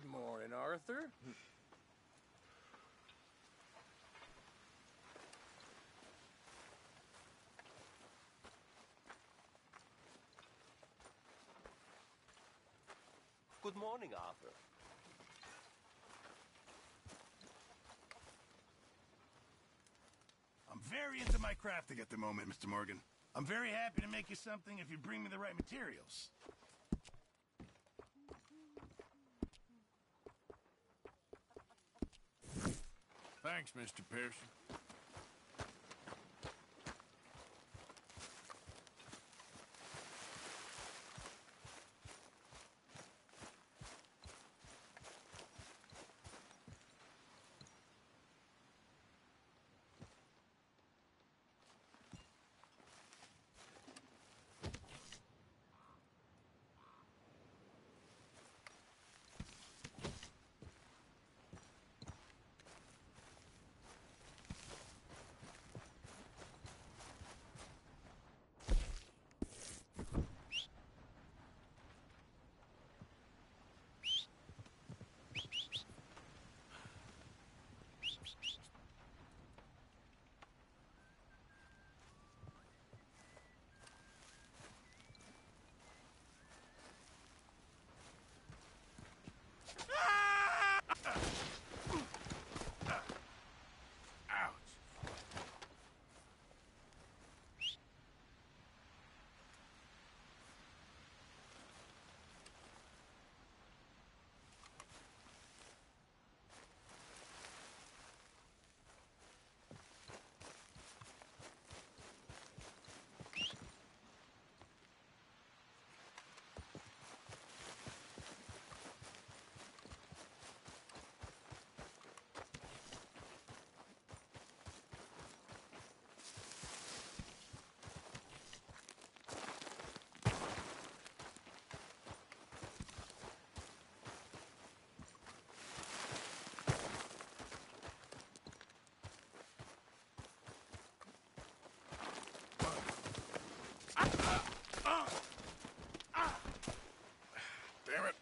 Good morning, Arthur. Good morning, Arthur. I'm very into my crafting at the moment, Mr. Morgan. I'm very happy to make you something if you bring me the right materials. Thanks, Mr. Pearson. Damn it.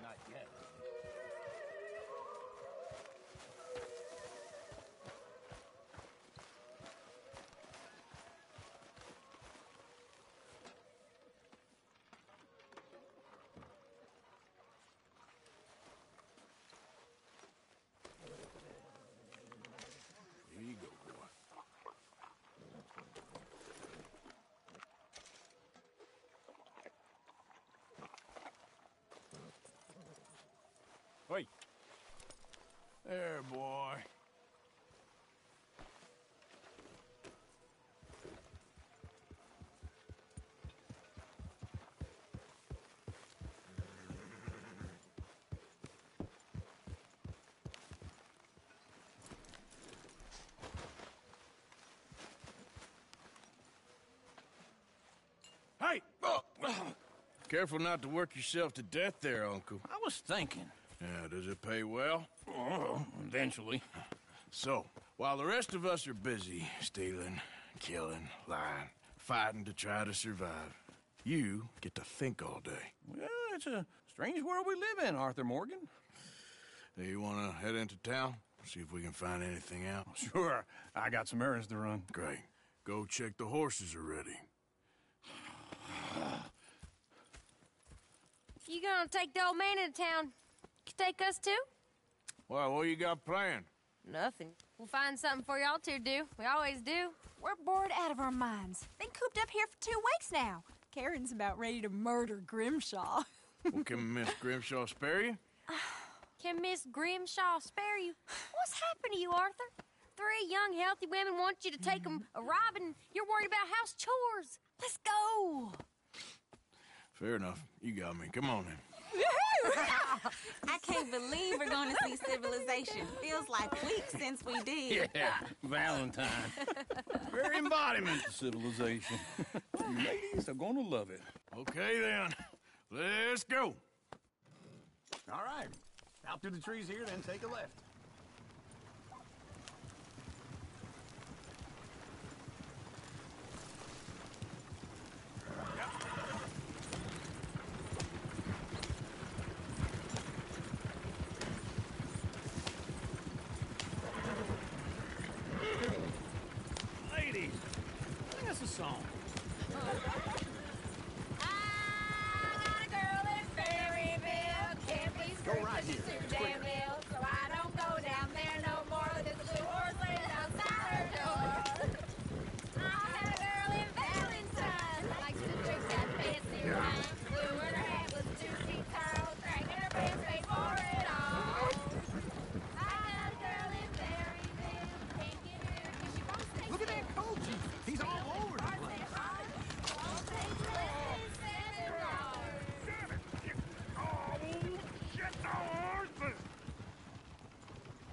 Not yet. Here you go, boy. Wait. There, boy. Hey! Careful not to work yourself to death there, Uncle. I was thinking. Yeah, does it pay well? Oh, eventually. So, while the rest of us are busy stealing, killing, lying, fighting to try to survive, you get to think all day. Well, it's a strange world we live in, Arthur Morgan. Hey, you want to head into town? See if we can find anything out? Sure, I got some errands to run. Great. Go check the horses are ready. You gonna take the old man into town? You take us too? Well, what you got planned? Nothing. We'll find something for y'all to do. We always do. We're bored out of our minds. Been cooped up here for 2 weeks now. Karen's about ready to murder Grimshaw. Well, can Miss Grimshaw spare you? Can Miss Grimshaw spare you? What's happened to you, Arthur? 3 young, healthy women want you to take them a robbing. You're worried about house chores. Let's go. Fair enough. You got me. Come on then. I can't believe we're going to see civilization. Feels like weeks since we did. Yeah, Valentine. Very embodiment of civilization. Ladies are gonna love it. Okay then. Let's go. All right. Out through the trees here, then take a left. Ladies, sing us a song. Go right here. It's quicker. So I don't go down there no more. There's a blue horse laying outside her door. I had a girl in Valentine. Likes to drink that fancy wine. Blue in her hat was 2 feet tall. Dragging her pants made for it all. I had a girl in Berryville. Can't get her 'cause she won't stay. Look at that coach. He's all over the place.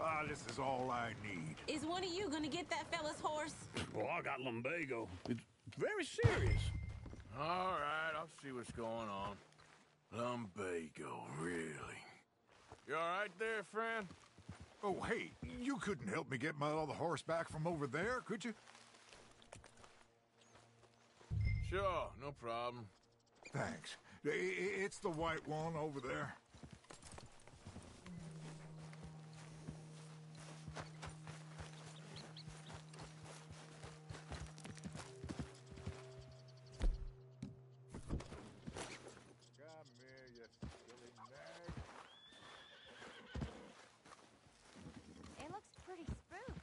Ah, this is all I need. Is one of you going to get that fella's horse? Well, I got lumbago. It's very serious. All right, I'll see what's going on. Lumbago, really? You all right there, friend? Oh, hey, you couldn't help me get my other horse back from over there, could you? Sure, no problem. Thanks. It's the white one over there. Come here, you silly nag. It looks pretty spooked.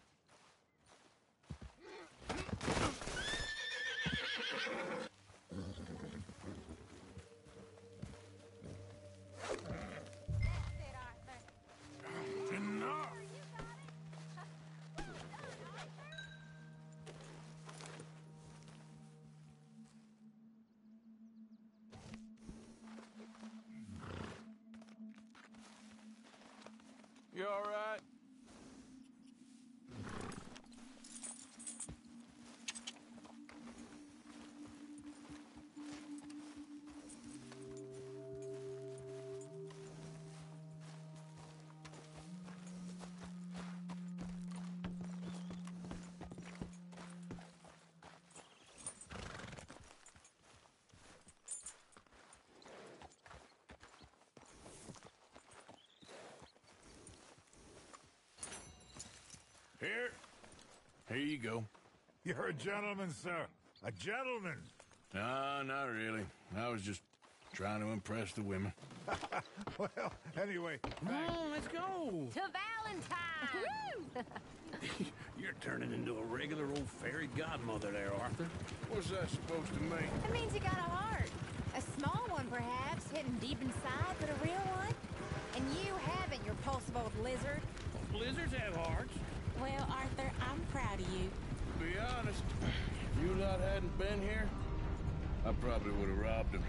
Enough! You all right? Here you go. You're a gentleman, sir. A gentleman. No, not really. I was just trying to impress the women. Well, anyway, Come on, let's go. To Valentine. You're turning into a regular old fairy godmother there, Arthur. What's that supposed to mean? That means you got a heart. A small one, perhaps, hidden deep inside, but a real one. And you haven't, you repulsive old lizard. Blizzards have hearts. Well, Arthur, I'm proud of you. To be honest, if you lot hadn't been here, I probably would have robbed him.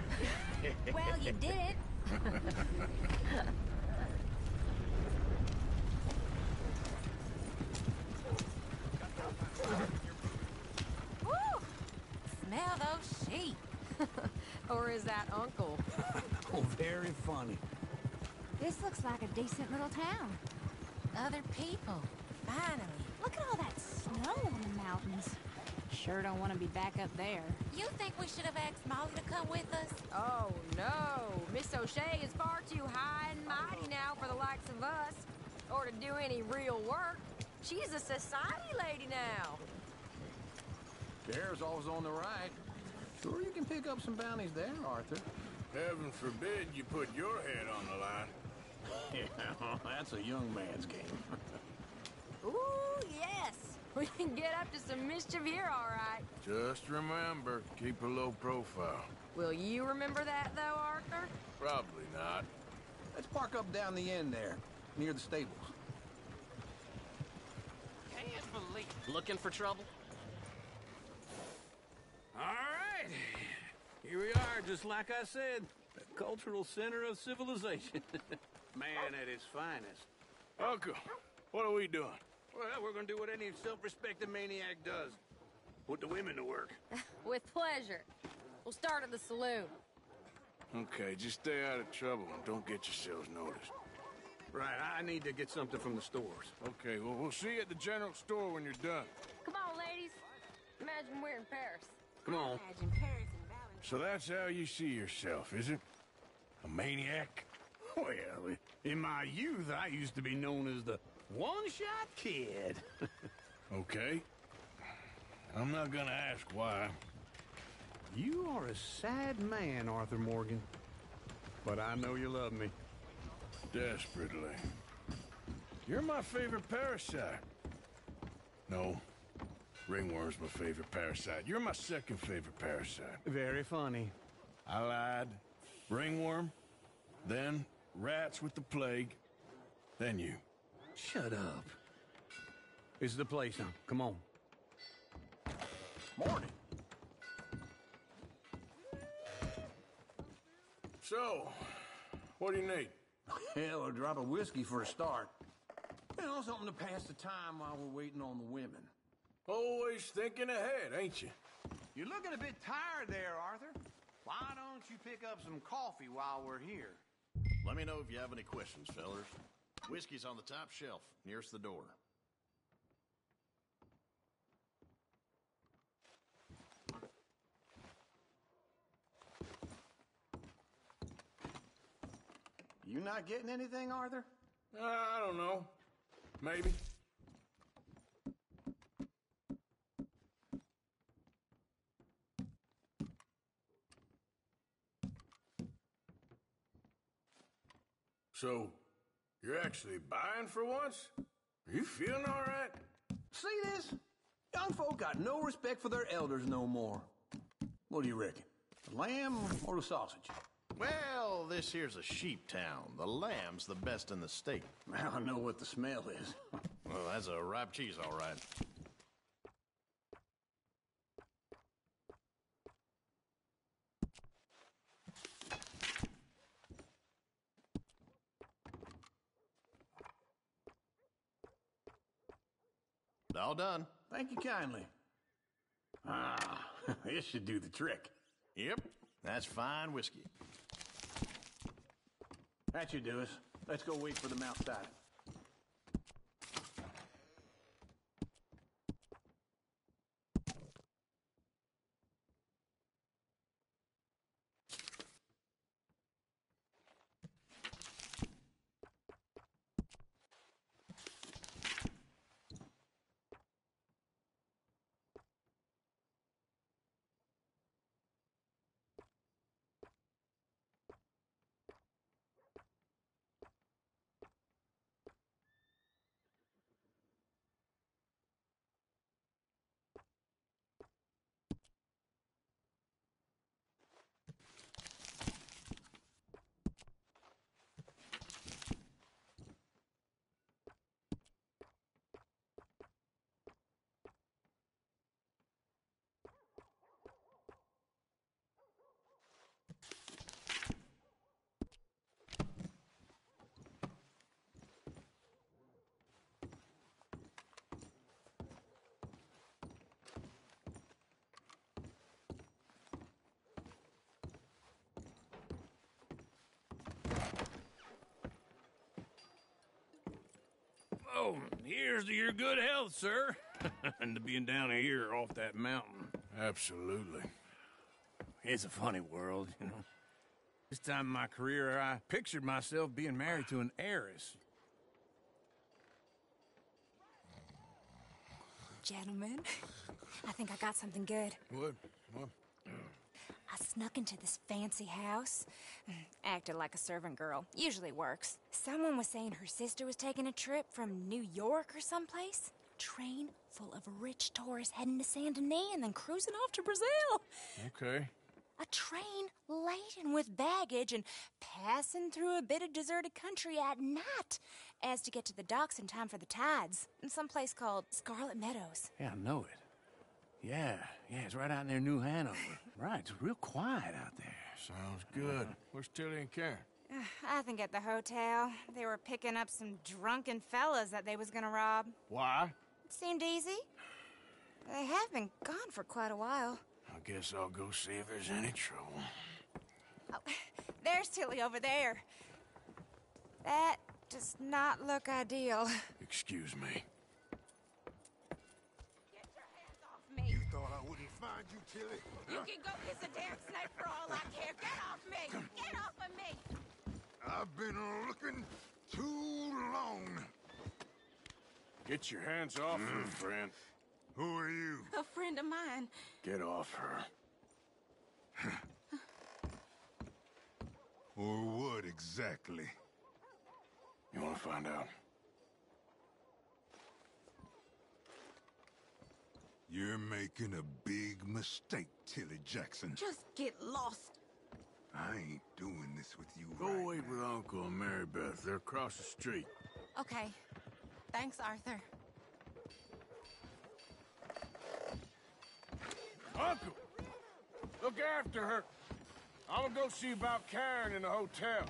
Well, you did it. Woo! Smell those sheep. Or is that Uncle? Oh, very funny. This looks like a decent little town. Other people. Finally. Look at all that snow on the mountains. Sure don't want to be back up there. You think we should have asked Molly to come with us? Oh, no. Miss O'Shea is far too high and mighty now for the likes of us. Or to do any real work. She's a society lady now. Chair's always on the right. Sure you can pick up some bounties there, Arthur. Heaven forbid you put your head on the line. Yeah, that's a young man's game. Ooh, yes. We can get up to some mischief here, all right. Just remember, keep a low profile. Will you remember that, though, Arthur? Probably not. Let's park up down the end there, near the stables. Can't believe. Looking for trouble? All right. Here we are, just like I said. The cultural center of civilization. Man at his finest. Uncle, what are we doing? Well, we're gonna do what any self-respecting maniac does. Put the women to work. With pleasure. We'll start at the saloon. Okay, just stay out of trouble and don't get yourselves noticed. Right, I need to get something from the stores. Okay, well, we'll see you at the general store when you're done. Come on, ladies. Imagine we're in Paris. Come on. Imagine Paris and Valentine. So that's how you see yourself, is it? A maniac? Well, in my youth, I used to be known as the one-shot kid. Okay. I'm not gonna ask why. You are a sad man, Arthur Morgan. But I know you love me. Desperately. You're my favorite parasite. No. Ringworm's my favorite parasite. You're my second favorite parasite. Very funny. I lied. Ringworm, then rats with the plague, then you. Shut up. This is the place now. Come on. Morning. So, what do you need? Hell, a drop of whiskey for a start. You know, something to pass the time while we're waiting on the women. Always thinking ahead, ain't you? You're looking a bit tired there, Arthur. Why don't you pick up some coffee while we're here? Let me know if you have any questions, fellers. Whiskey's on the top shelf, nearest the door. You not getting anything, Arthur? I don't know. Maybe. So, you're actually buying for once? Are you feeling all right? See this? Young folk got no respect for their elders no more. What do you reckon? The lamb or the sausage? Well, this here's a sheep town. The lamb's the best in the state. I know what the smell is. Well, that's a ripe cheese, all right. All done. Thank you kindly. Ah, this should do the trick. Yep, that's fine whiskey. That should do us. Let's go wait for them outside. Oh, here's to your good health, sir. And to being down here off that mountain. Absolutely. It's a funny world, you know. This time in my career, I pictured myself being married to an heiress. Gentlemen, I think I got something good. What? What? I snuck into this fancy house. Acted like a servant girl. Usually works. Someone was saying her sister was taking a trip from New York or someplace. Train full of rich tourists heading to Saint Denis and then cruising off to Brazil. Okay. A train laden with baggage and passing through a bit of deserted country at night as to get to the docks in time for the tides in some place called Scarlet Meadows. Yeah, I know it. Yeah, it's right out near New Hanover. Right, it's real quiet out there. Sounds good. Where's Tilly and Karen? I think at the hotel. They were picking up some drunken fellas that they was gonna rob. Why? It seemed easy. They have been gone for quite a while. I guess I'll go see if there's any trouble. Oh, there's Tilly over there. That does not look ideal. Excuse me. Get your hands off me. You thought I wouldn't find you, Tilly? You can go kiss a damn snake for all I care. Get off me! Get off of me! I've been looking too long. Get your hands off her, friend. Who are you? A friend of mine. Get off her. Or what exactly? You want to find out? You're making a big mistake, Tilly Jackson. Just get lost. I ain't doing this with you Go right wait now. with Uncle and Mary Beth. They're across the street. Okay. Thanks, Arthur. Uncle! Look after her. I'm gonna go see about Karen in the hotel.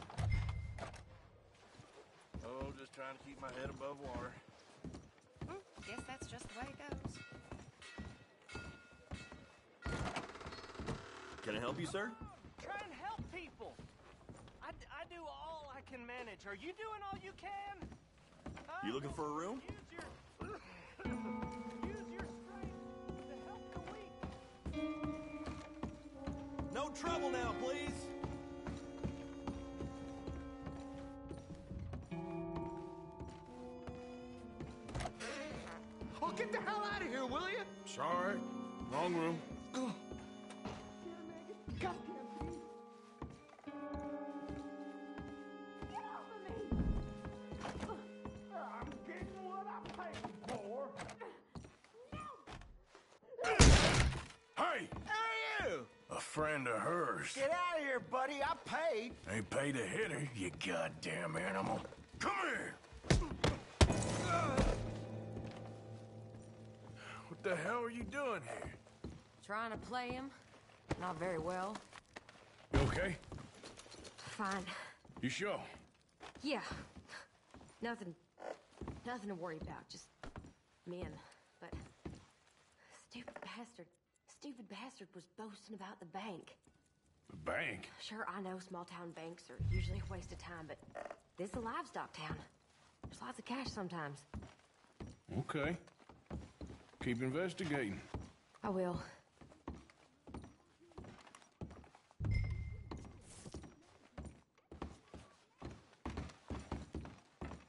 Oh, just trying to keep my head above water. Guess that's just the way it goes. Can I help you, sir? Try and help people. I do all I can manage. Are you doing all you can? You looking for a room? Use your strength to help the weak. No trouble now, please. Oh, get the hell out of here, will you? Sorry. Wrong room. Hey! Hey, you! A friend of hers. Get out of here, buddy. I paid. Ain't paid to hit her, you goddamn animal. Come here! What the hell are you doing here? Trying to play him. Not very well. You okay? Fine. You sure? Yeah. Nothing to worry about. Just men. But stupid bastard was boasting about the bank. The bank? Sure, I know small town banks are usually a waste of time, but this is a livestock town. There's lots of cash sometimes. Okay. Keep investigating. I will.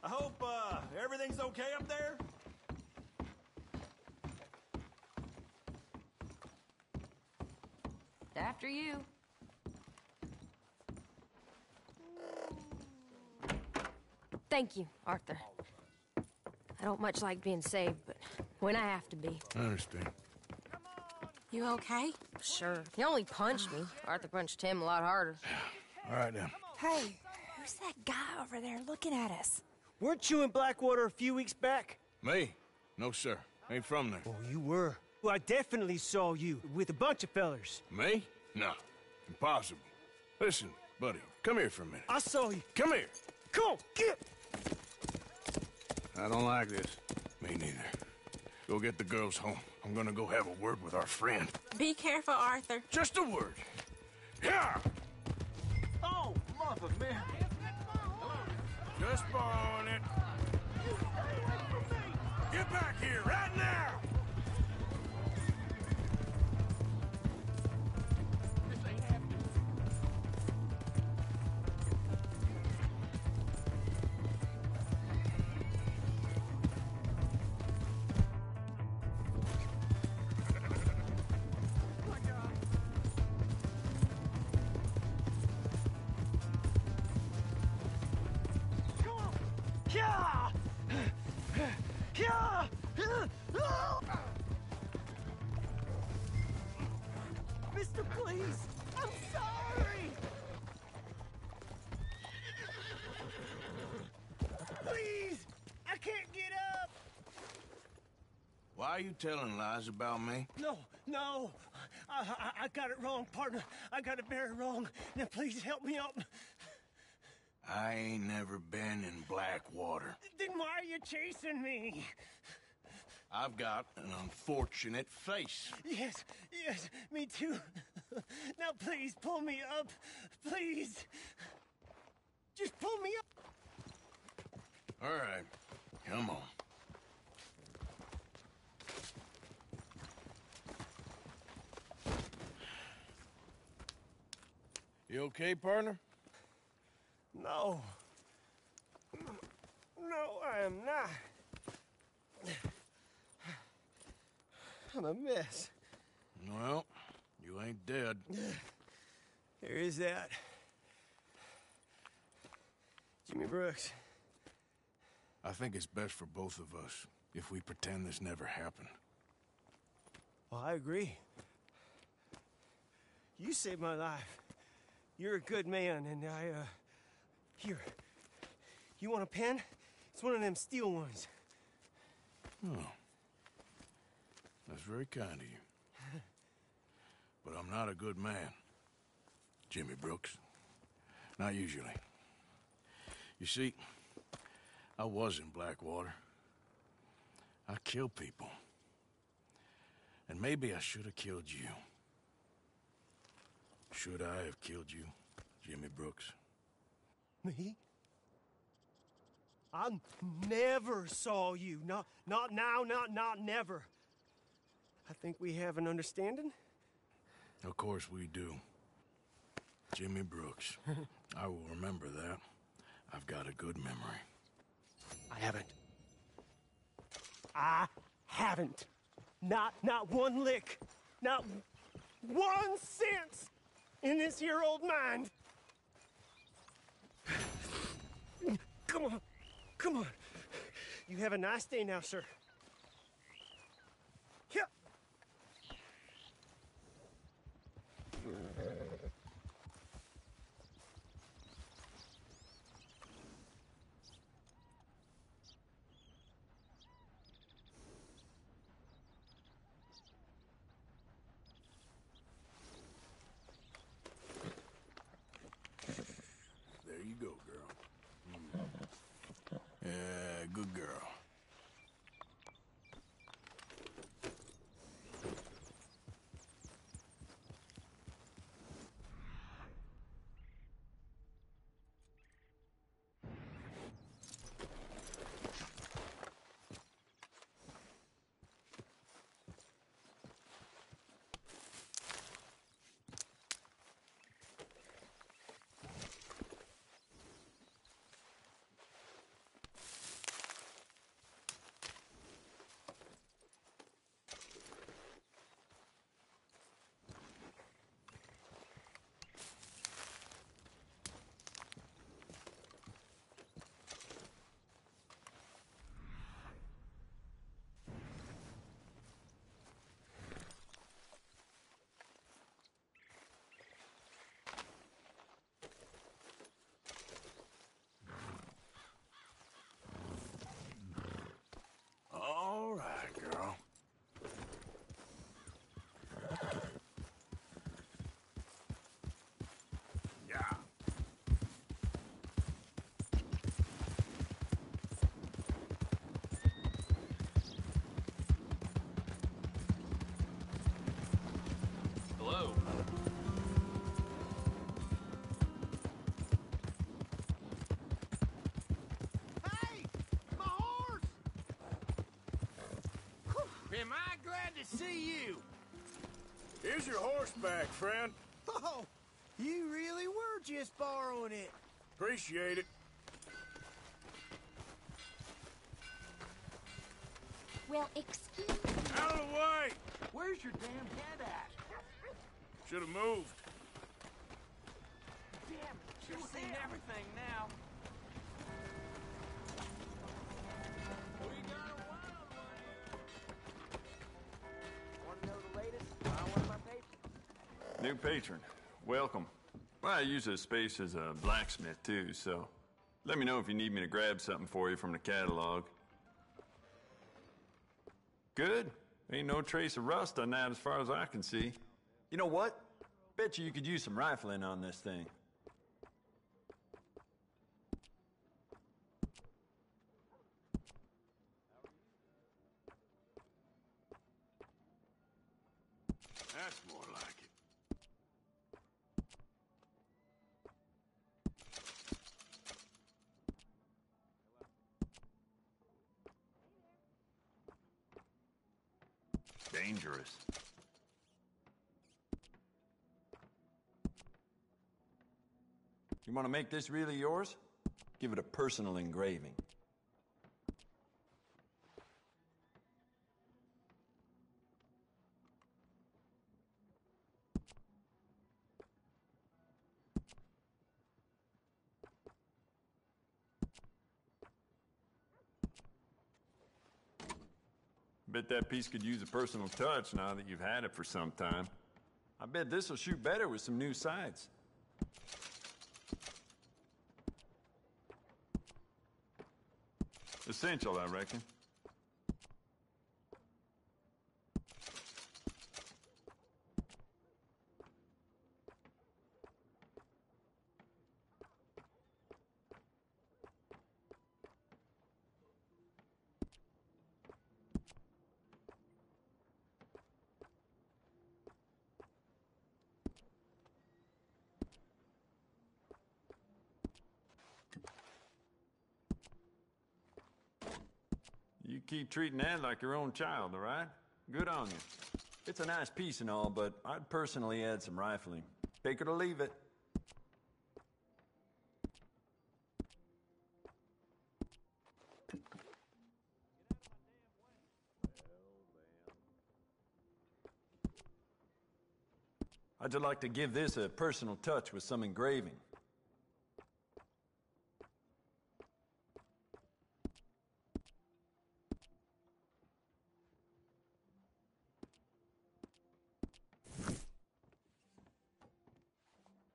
I hope, everything's okay up there? After you. Thank you, Arthur. I don't much like being saved, but when I have to be. I understand. You okay? Sure. He only punched me. Arthur punched him a lot harder. All right, then. Hey, who's that guy over there looking at us? Weren't you in Blackwater a few weeks back? Me? No, sir. Ain't from there. Oh, you were. Well, I definitely saw you with a bunch of fellers. Me? No. Impossible. Listen, buddy, come here for a minute. I saw you. Come here. Come on, get! I don't like this. Me neither. Go get the girls home. I'm gonna go have a word with our friend. Be careful, Arthur. Just a word. Yeah! Oh, mother, man. Just borrowing it. Get back here right now! Why are you telling lies about me? No. I got it wrong, partner. I got it very wrong. Now, please help me up. I ain't never been in Blackwater. Then why are you chasing me? I've got an unfortunate face. Yes, me too. Now, please, pull me up. Please. Just pull me up. All right, come on. You okay, partner? No, I am not. I'm a mess. Well, you ain't dead. There is that. Jimmy Brooks. I think it's best for both of us if we pretend this never happened. Well, I agree. You saved my life. You're a good man, and here. You want a pen? It's one of them steel ones. Oh. That's very kind of you. But I'm not a good man, Jimmy Brooks. Not usually. You see, I was in Blackwater. I kill people. And maybe I should have killed you. Should I have killed you, Jimmy Brooks? Me? I never saw you. Not now, not never. I think we have an understanding? Of course we do. Jimmy Brooks. I will remember that. I've got a good memory. I haven't. Not one lick. Not 1 cent in this here old mind. Come on. You have a nice day now, sir. Yeah. There you go, girl. Yeah, good girl. All right, girl. Yeah. Hello. Hey! My horse! Am I glad to see you? Here's your horse back, friend. Oh, you really were just borrowing it. Appreciate it. Well, excuse me. Out of the way! Where's your damn head at? Should have moved. Damn it, you've seen everything now. We got a wild one here. Want to know the latest? Buy one of my papers. New patron, welcome. Well, I use this space as a blacksmith too, so let me know if you need me to grab something for you from the catalog. Good. Ain't no trace of rust on that as far as I can see. You know what? Bet you could use some rifling on this thing. That's more like it. Dangerous. You want to make this really yours? Give it a personal engraving. Bet that piece could use a personal touch now that you've had it for some time. I bet this will shoot better with some new sights. Essential, I reckon. You keep treating that like your own child, all right? Good on you. It's a nice piece and all, but I'd personally add some rifling. Take it or leave it. I'd just like to give this a personal touch with some engraving.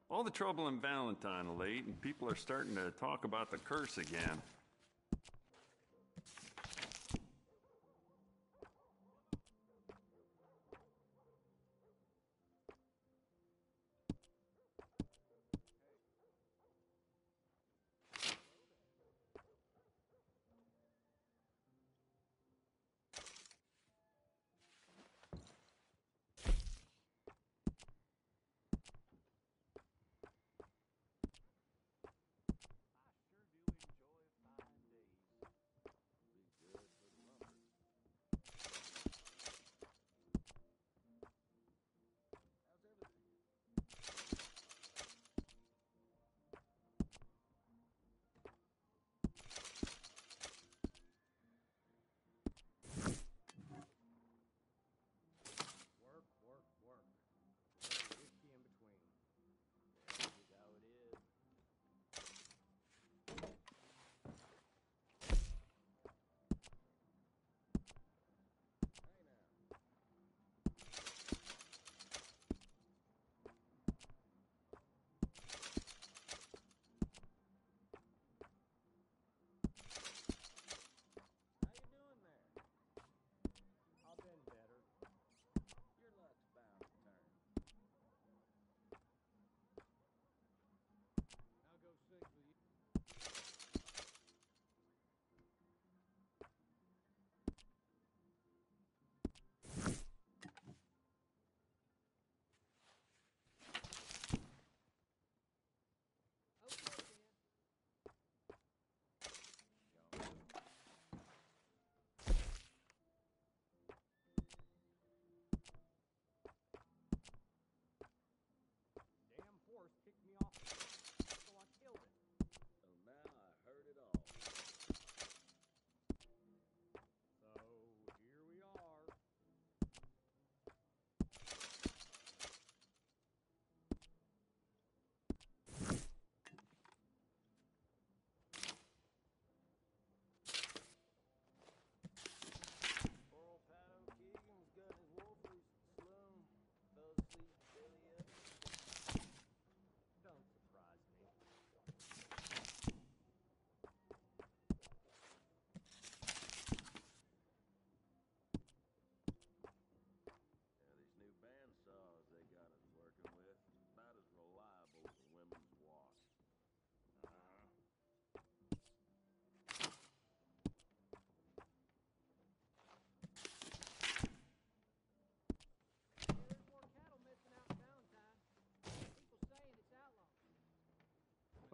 All the trouble in Valentine of late, and people are starting to talk about the curse again.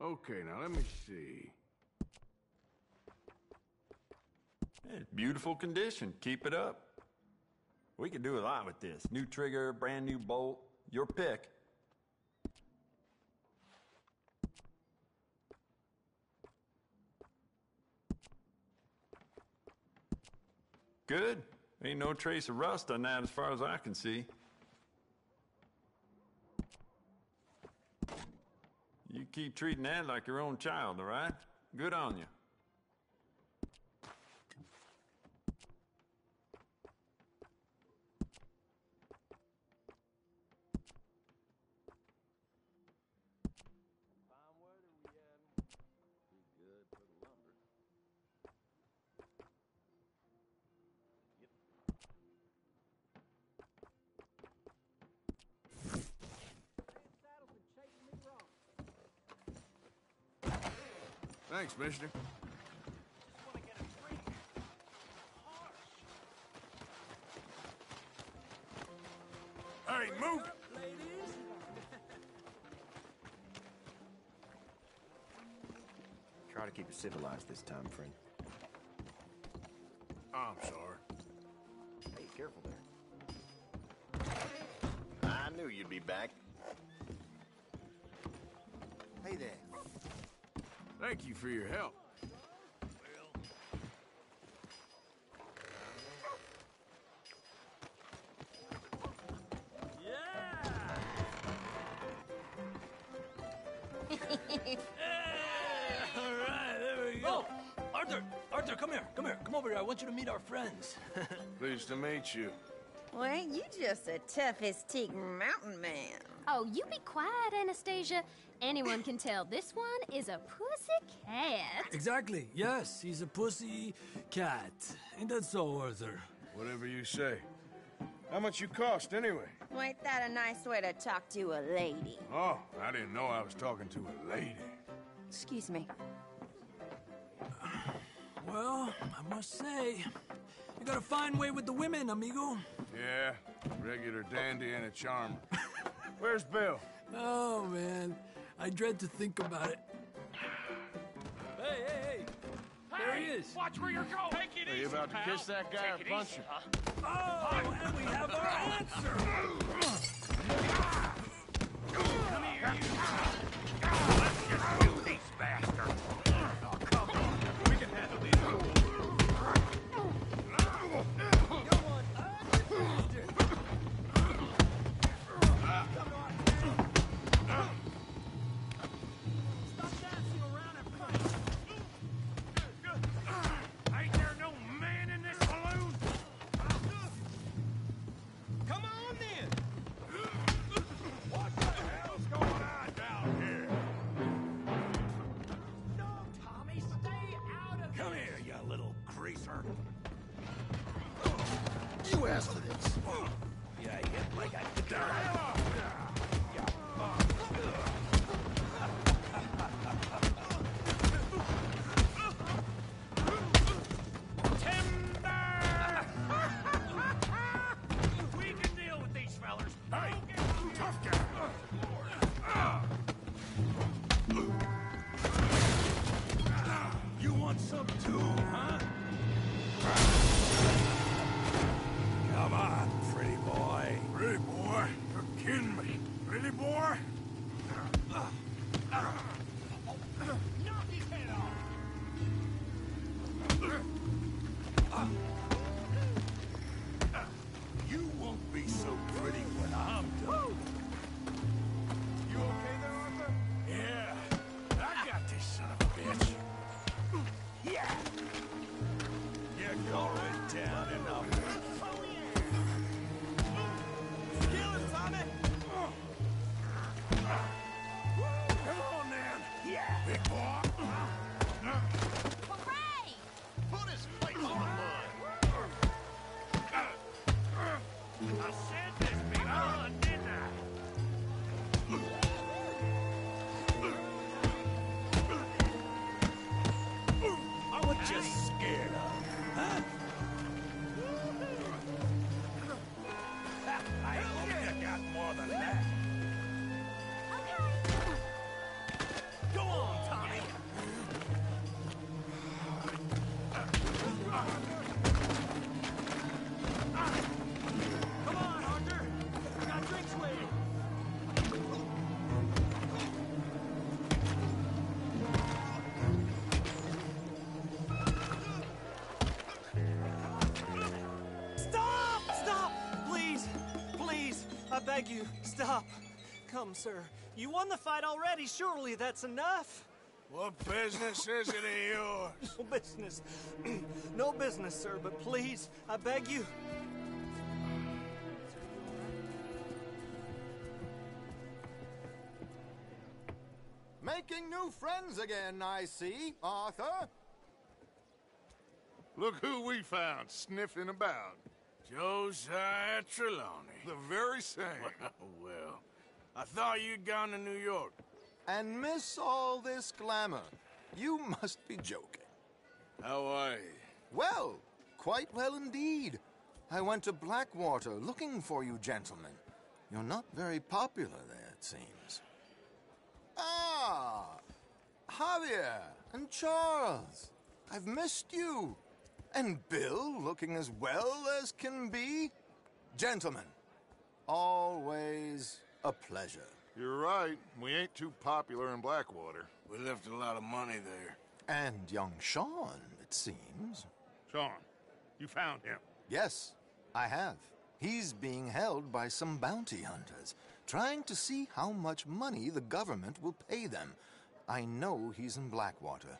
Okay, now let me see. It's beautiful condition. Keep it up. We could do a lot with this. New trigger, brand new bolt. Your pick. Good. Ain't no trace of rust on that as far as I can see. You keep treating that like your own child, all right? Good on you. Thanks, mister. Hey, move it! Try to keep it civilized this time, friend. I'm sorry. Hey, careful there. I knew you'd be back. Hey there. Thank you for your help. All right, there we go. Arthur, come here. Come over here. I want you to meet our friends. Pleased to meet you. Well, ain't you just a tough-as-teak mountain man? Oh, you be quiet, Anastasia. Anyone can tell this one is a pussy cat. Exactly. Yes, he's a pussy cat. Ain't that so, Arthur? Whatever you say. How much you cost, anyway? Well, ain't that a nice way to talk to a lady? Oh, I didn't know I was talking to a lady. Excuse me. Well, I must say, you got a fine way with the women, amigo. Yeah, regular dandy and a charmer. Where's Bill? Oh, man. I dread to think about it. Hey! There he is. Watch where you're going. Take it Are easy, you about to pal. kiss that guy or punch him? Oh, and we have our answer. Come here, you. Let's just do these bastards. Oh, come on. We can handle these fools. Ain't there no man in this saloon? Come on then. What the hell's going on down here? No, Tommy, stay out of Come here, you little greaser. You asked for this. Yeah, hit like a dime. We can deal with these fellers. Hey, tough guy. You want some too, huh? Come on, pretty boy. Pretty boy? You're kidding me. Pretty boy? Knock his head off. You won't be so pretty when I'm done. You okay there, Arthur? Yeah. I got this son of a bitch. Yeah. You're going down enough. Kill him, Tommy. Come on, then. Yeah. Big boy. Hooray! Put his face in the mud. I said this be fun, didn't I? What you scared of, huh? I hope you got more than that. Go on, I beg you, stop. Come, sir. You won the fight already. Surely that's enough. What business is it of yours? No business. No business, sir, but please, I beg you. Making new friends again, I see, Arthur. Look who we found sniffing about. Josiah Trelawney. The very same. Well, I thought you'd gone to New York. And miss all this glamour. You must be joking. How are you? Well, quite well indeed. I went to Blackwater looking for you gentlemen. You're not very popular there, it seems. Ah, Javier and Charles. I've missed you. And Bill looking as well as can be. Gentlemen, always a pleasure. You're right. We ain't too popular in Blackwater. We left a lot of money there. And young Sean, it seems. Sean, you found him? Yes, I have. He's being held by some bounty hunters, trying to see how much money the government will pay them. I know he's in Blackwater,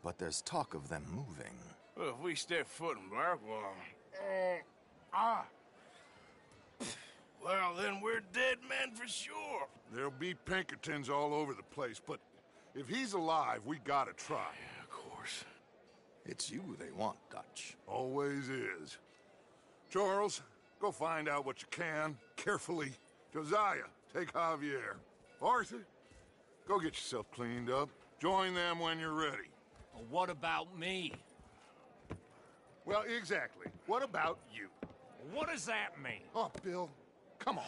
but there's talk of them moving. Well, if we step foot in Blackwater... Well, then we're dead men for sure. There'll be Pinkertons all over the place, but if he's alive, we gotta try. Yeah, of course. It's you they want, Dutch. Always is. Charles, go find out what you can, carefully. Josiah, take Javier. Arthur, go get yourself cleaned up. Join them when you're ready. Well, what about me? Well, exactly. What about you? What does that mean? Oh, Bill, come on.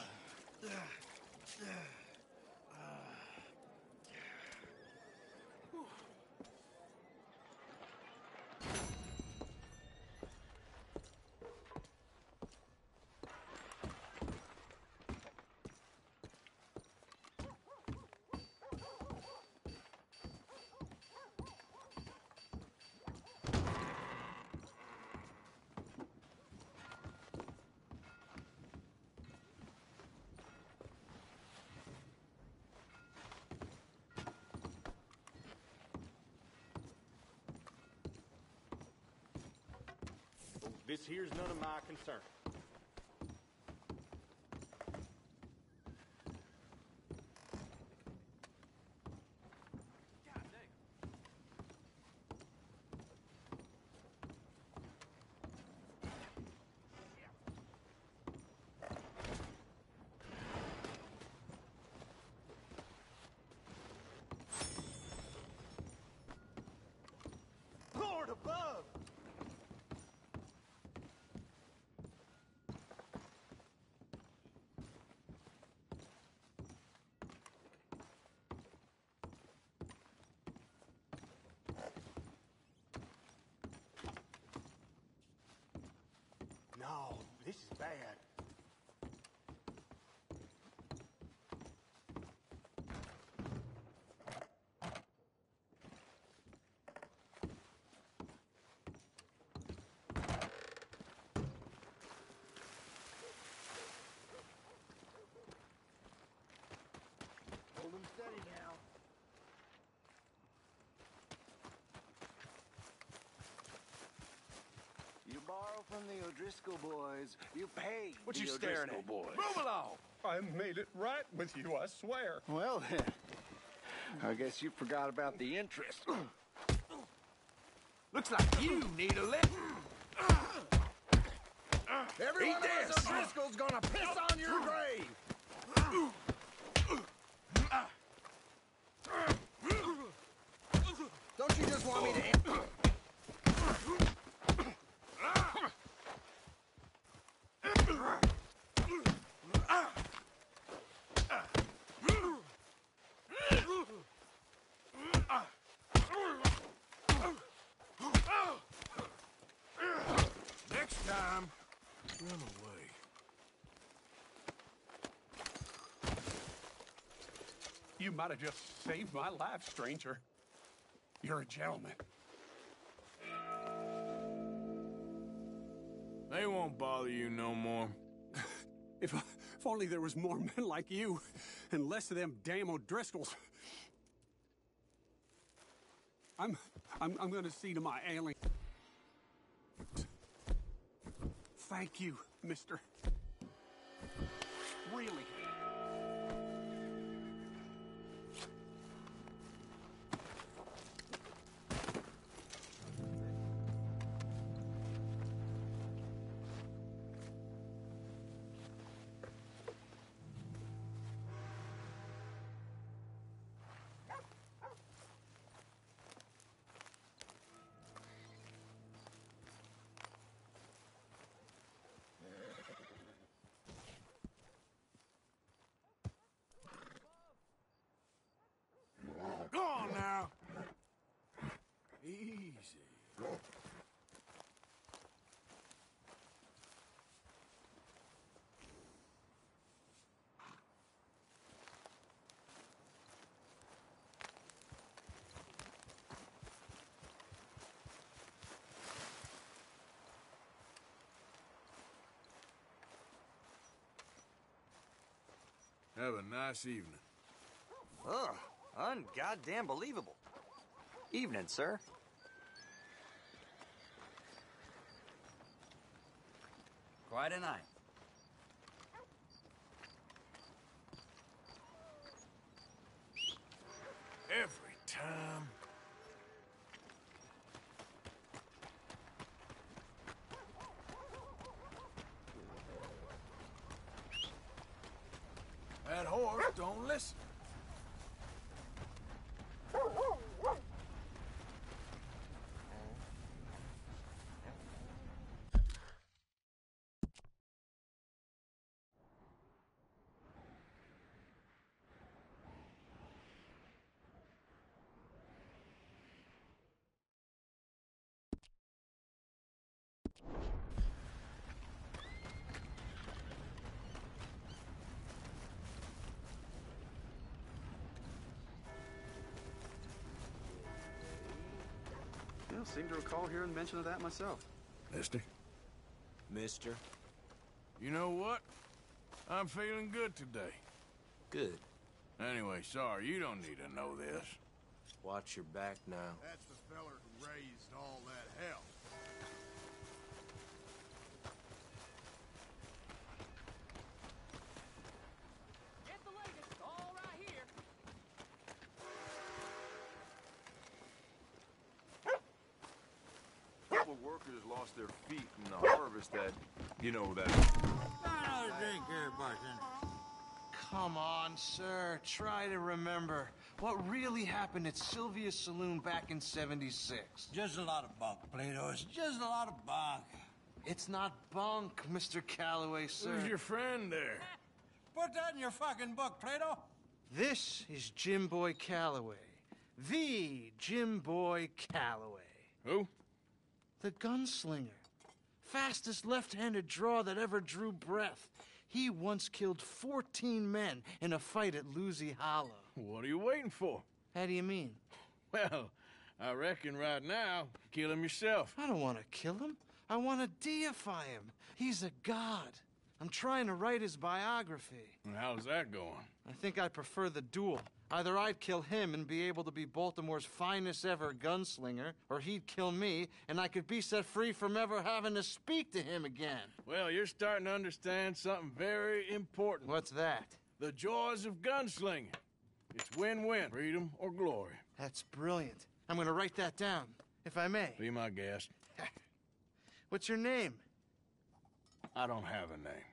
This here's none of my concern. Lord above! No, this is bad. Hold them steady now. You borrow from the O'Driscoll boys. You pay. What the you staring O'Driscoll at? boys. Move along! I made it right with you, I swear. Well then, I guess you forgot about the interest. Looks like you need a lift. Every Eat one of this. us O'Driscoll's gonna piss on your grave! Don't you just want me to... Next time, run away. You might have just saved my life, stranger. You're a gentleman. They won't bother you no more. If If only there was more men like you, and less of them damn O'Driscolls. I'm gonna see to my ailing. Thank you, mister. Really. Go on now. Easy. Have a nice evening. Ugh, un-goddamn believable. Evening, sir. Quite a night. Every time. That horse don't listen. I seem to recall hearing mention of that myself. Mister? Mister? You know what? I'm feeling good today. Good. Anyway, sorry, you don't need to know this. Watch your back now. That's the feller who raised all that hell. Get the latest, all right here. A couple of workers lost their feet in the harvest that, you know, that... Another drink here, bartender. Come on, sir. Try to remember what really happened at Sylvia's Saloon back in '76. Just a lot of bunk, Plato. It's just a lot of bunk. It's not bunk, Mr. Calloway, sir. Who's your friend there? Put that in your fucking book, Plato. This is Jim Boy Calloway. The Jim Boy Calloway. Who? The gunslinger. Fastest left-handed draw that ever drew breath. He once killed 14 men in a fight at Lucy Hollow. What are you waiting for? How do you mean? Well, I reckon right now, kill him yourself. I don't want to kill him. I want to deify him. He's a god. I'm trying to write his biography. And how's that going? I think I prefer the duel. Either I'd kill him and be able to be Baltimore's finest ever gunslinger, or he'd kill me, and I could be set free from ever having to speak to him again. Well, you're starting to understand something very important. What's that? The joys of gunslinging. It's win-win, freedom or glory. That's brilliant. I'm going to write that down, if I may. Be my guest. What's your name? I don't have a name.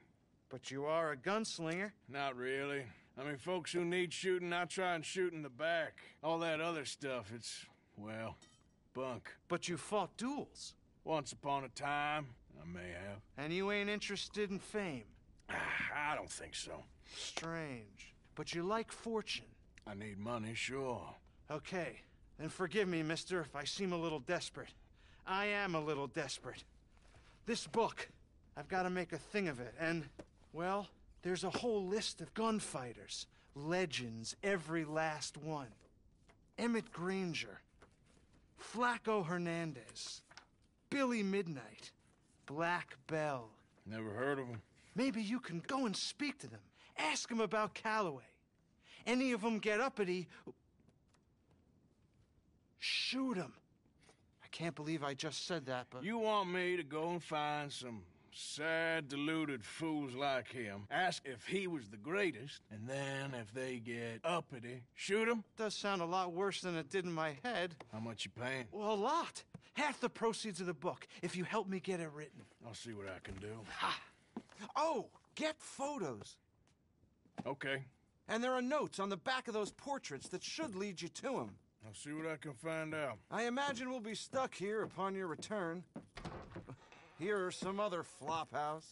But you are a gunslinger. Not really. I mean, folks who need shooting, I try and shoot in the back. All that other stuff, it's, well, bunk. But you fought duels. Once upon a time, I may have. And you ain't interested in fame? I don't think so. Strange. But you like fortune. I need money, sure. Okay. Then forgive me, mister, if I seem a little desperate. I am a little desperate. This book, I've got to make a thing of it, and, well, there's a whole list of gunfighters. Legends, every last one. Emmett Granger. Flaco Hernandez. Billy Midnight. Black Bell. Never heard of him. Maybe you can go and speak to them. Ask them about Calloway. Any of them get uppity, shoot them. I can't believe I just said that, but... You want me to go and find some sad, deluded fools like him, ask if he was the greatest, and then if they get uppity, shoot him? Does sound a lot worse than it did in my head. How much you paying? Well, a lot. Half the proceeds of the book, if you help me get it written. I'll see what I can do. Ha! Oh, get photos. Okay. And there are notes on the back of those portraits that should lead you to him. I'll see what I can find out. I imagine we'll be stuck here upon your return. Here or some other flop house.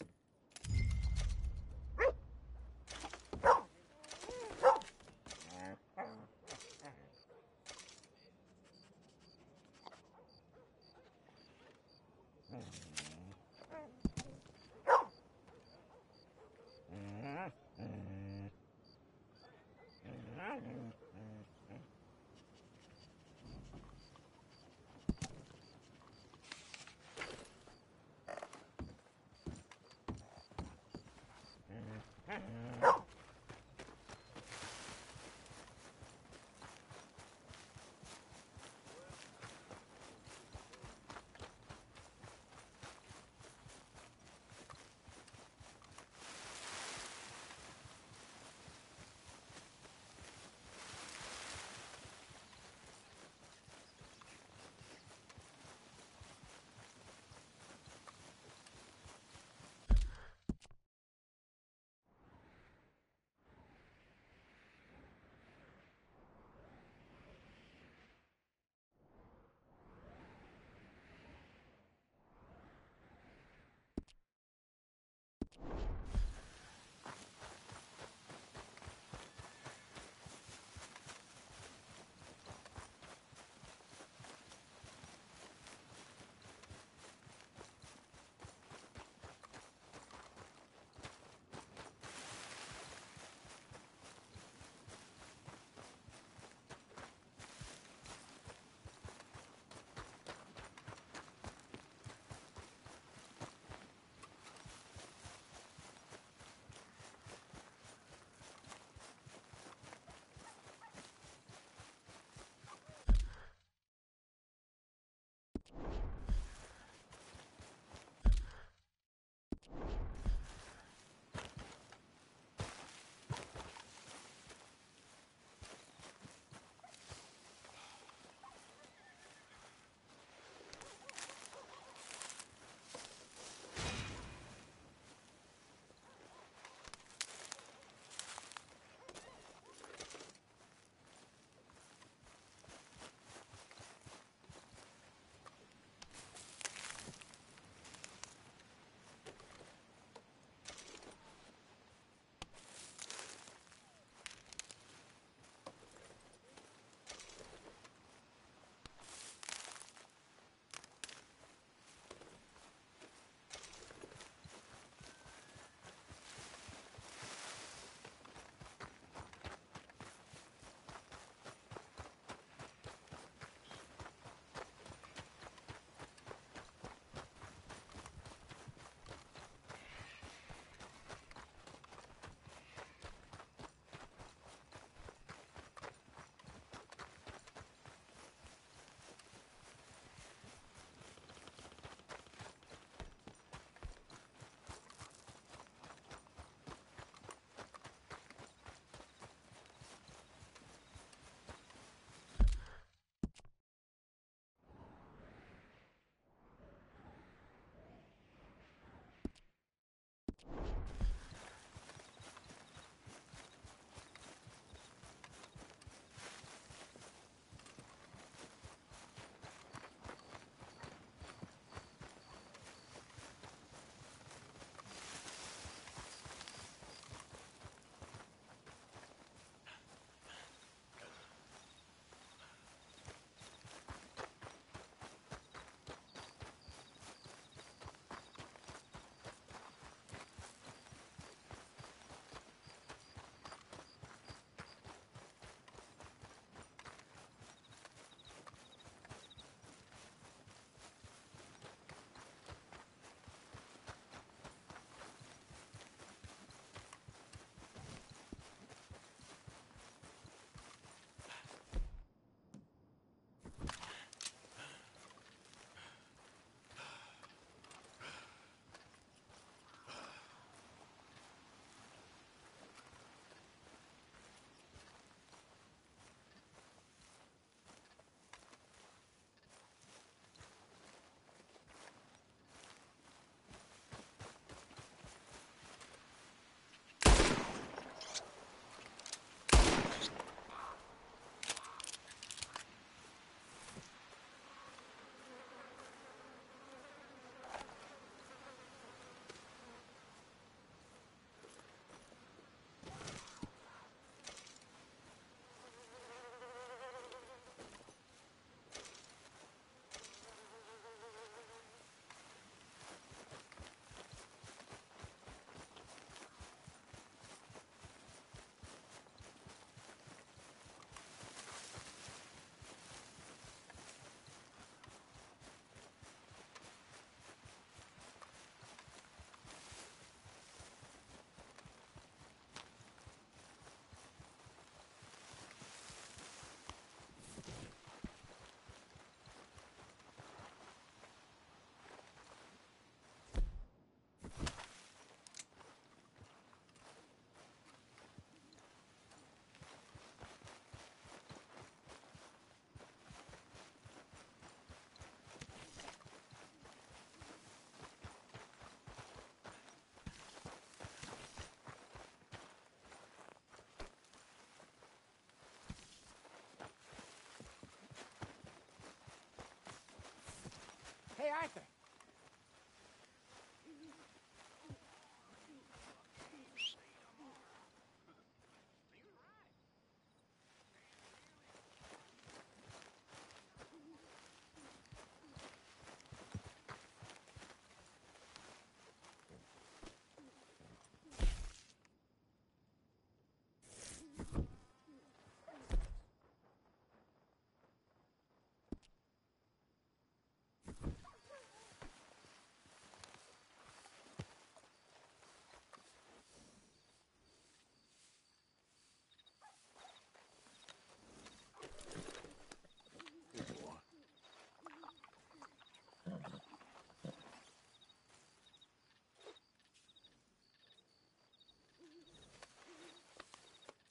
Arthur.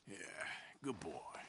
Yeah, good boy.